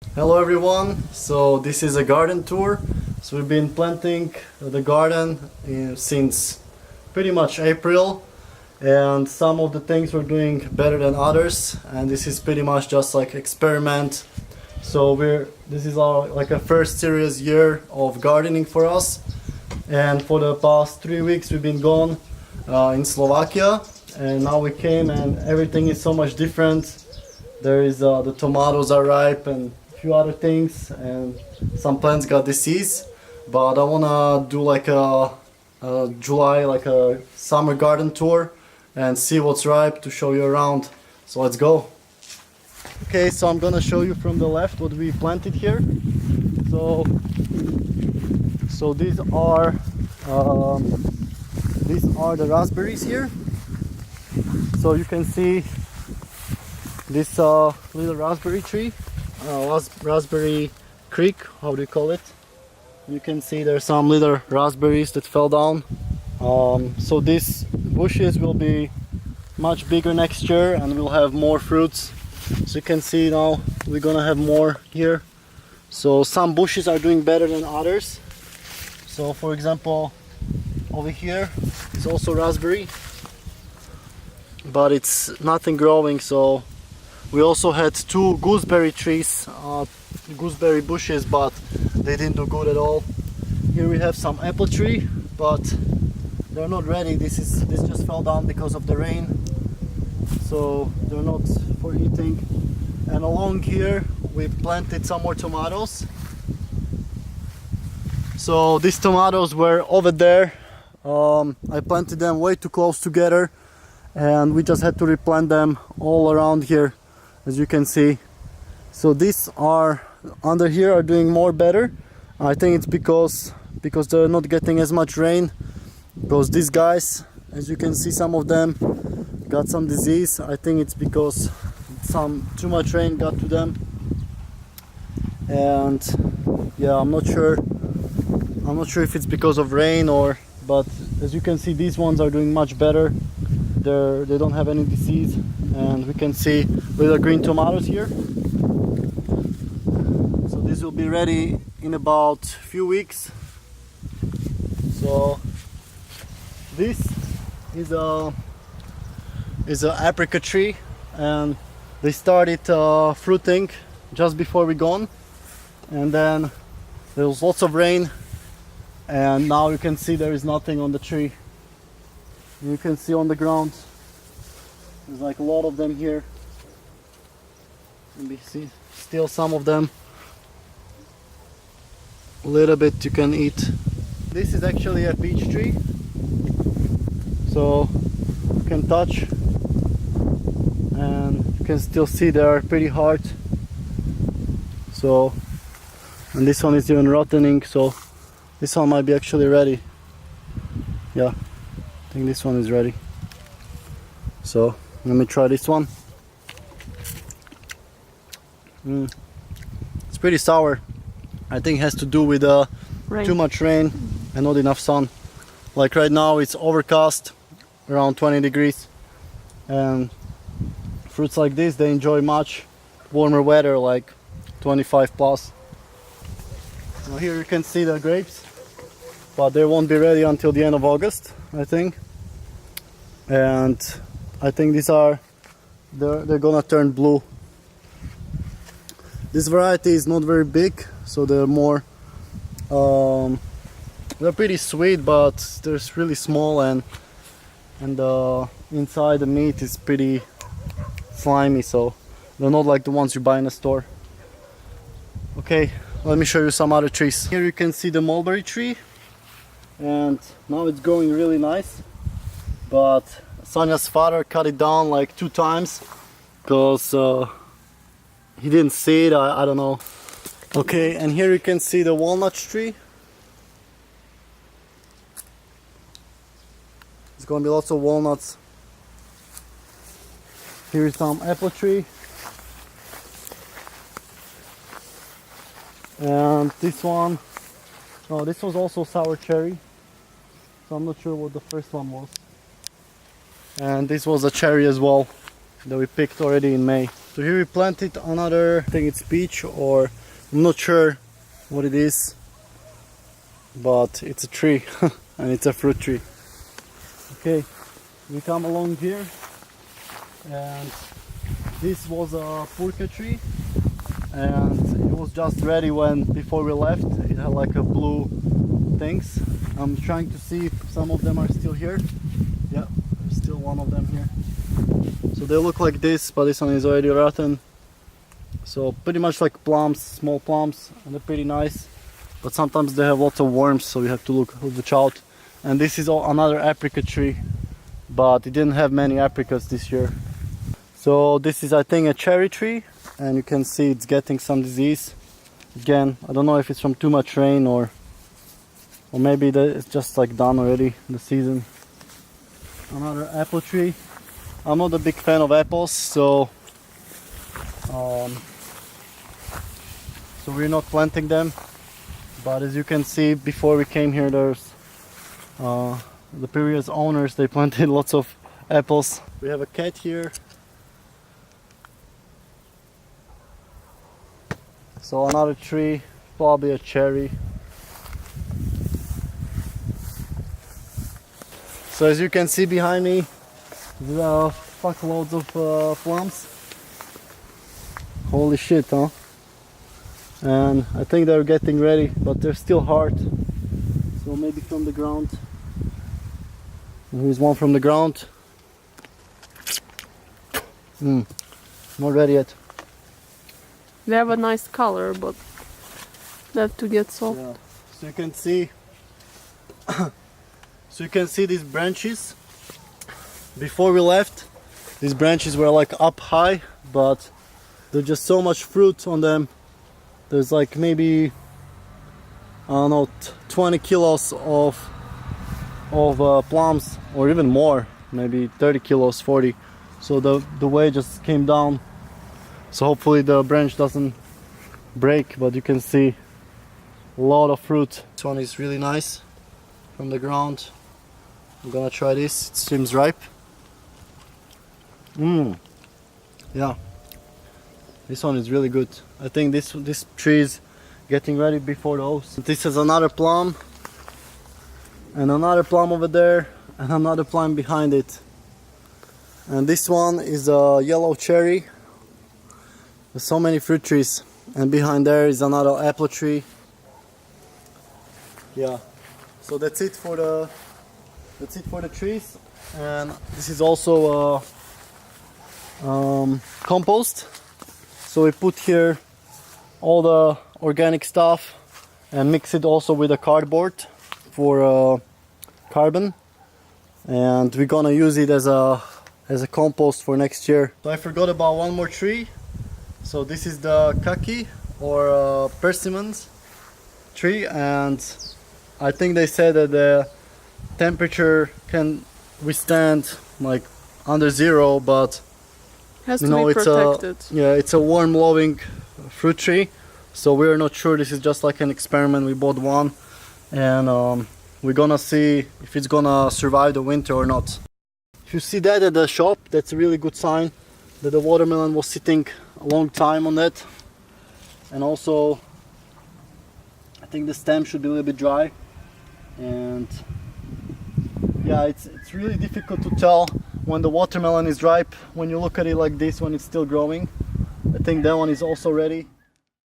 Hello everyone, so this is a garden tour. So we've been planting the garden since pretty much April, and some of the things we're doing better than others, and this is pretty much just like experiment. So this is our like a first serious year of gardening for us, and for the past 3 weeks we've been gone in Slovakia, and now we came and everything is so much different. There is the tomatoes are ripe and few other things, and some plants got disease, but I wanna do like a July, like a summer garden tour and see what's ripe to show you around. So let's go. Okay, so I'm gonna show you from the left what we planted here. So these are the raspberries here. So you can see this little raspberry tree, raspberry creek, how do you call it? You can see there's some little raspberries that fell down. So these bushes will be much bigger next year and we'll have more fruits. So you can see now we're gonna have more here. So some bushes are doing better than others. So for example, over here is also raspberry, but it's nothing growing. So we also had two gooseberry trees, gooseberry bushes, but they didn't do good at all. Here we have some apple tree, but they're not ready. This just fell down because of the rain, so they're not for eating. And along here we planted some more tomatoes. So these tomatoes were over there. I planted them way too close together, and we just had to replant them all around here, as you can see. So these are under here are doing more better. I think it's because they're not getting as much rain, because these guys, as you can see, some of them got some disease. I think it's because too much rain got to them, and yeah, I'm not sure if it's because of rain but as you can see, these ones are doing much better. They don't have any disease, and we can see little green tomatoes here. So this will be ready in about few weeks. So this is a apricot tree, and they started fruiting just before we gone, and then there was lots of rain, and now you can see there is nothing on the tree. You can see on the ground there's like a lot of them here. Maybe see still some of them, a little bit you can eat. This is actually a peach tree, so you can touch and you can still see they are pretty hard. So, and this one is even rotting, so this one might be actually ready. Yeah, I think this one is ready. So let me try this one. It's pretty sour. I think it has to do with too much rain and not enough sun. Like right now it's overcast, around 20 degrees, and fruits like this, they enjoy much warmer weather, like 25 plus. Now here you can see the grapes, but they won't be ready until the end of August, I think. And I think these are, they're gonna turn blue. This variety is not very big, so they're more they're pretty sweet, but they're really small, and inside the meat is pretty slimy, so they're not like the ones you buy in a store. Okay, let me show you some other trees. Here you can see the mulberry tree, and now it's growing really nice, but Sonya's father cut it down like 2 times because he didn't see it. I don't know. Okay, and here you can see the walnut tree. It's gonna be lots of walnuts. Here is some apple tree, and this one, oh, this was also sour cherry, so I'm not sure what the first one was. And this was a cherry as well that we picked already in May. So here we planted another, I think it's peach, or I'm not sure what it is, but it's a tree and it's a fruit tree. Okay, we come along here, and this was a purka tree, and it was just ready before we left. It had like a blue things. I'm trying to see if some of them are still here. Yeah, there's still one of them here. So they look like this, but this one is already rotten. So pretty much like plums, small plums, and they're pretty nice. But sometimes they have lots of worms, so you have to watch out. And this is another apricot tree, but it didn't have many apricots this year. So this is, I think, a cherry tree, and you can see it's getting some disease. Again, I don't know if it's from too much rain or maybe it's just like done already, the season. Another apple tree. I'm not a big fan of apples, so we're not planting them. But as you can see, before we came here, there's the previous owners, they planted lots of apples. We have a cat here. So another tree, probably a cherry. So as you can see behind me, there are fuckloads of plums. Holy shit, huh? And I think they're getting ready, but they're still hard. So maybe from the ground. Here's one from the ground. Not ready yet. They have a nice color, but they have to get soft. Yeah. So you can see these branches. Before we left, these branches were like up high, but there's just so much fruit on them. There's like maybe, I don't know, 20 kilos of plums, or even more, maybe 30 kilos, 40. So the weight just came down. So hopefully the branch doesn't break, but you can see a lot of fruit. This one is really nice from the ground. I'm gonna try this. It seems ripe. Yeah, this one is really good. I think this tree is getting ready before those. This is another plum, and another plum over there, and another plum behind it. And this one is a yellow cherry. There's so many fruit trees, and behind there is another apple tree. Yeah, so that's it for the trees. And this is also compost. So we put here all the organic stuff and mix it also with the cardboard for carbon, and we're gonna use it as a compost for next year. So I forgot about one more tree. So this is the kaki, or persimmons tree, and I think they said that the temperature can withstand like under 0, but has to be protected. It's a warm loving fruit tree, so we're not sure. This is just like an experiment. We bought one, and we're gonna see if it's gonna survive the winter or not. If you see that at the shop, that's a really good sign that the watermelon was sitting a long time on that. And also I think the stem should be a little bit dry, and yeah, it's really difficult to tell when the watermelon is ripe when you look at it like this, when it's still growing. I think that one is also ready.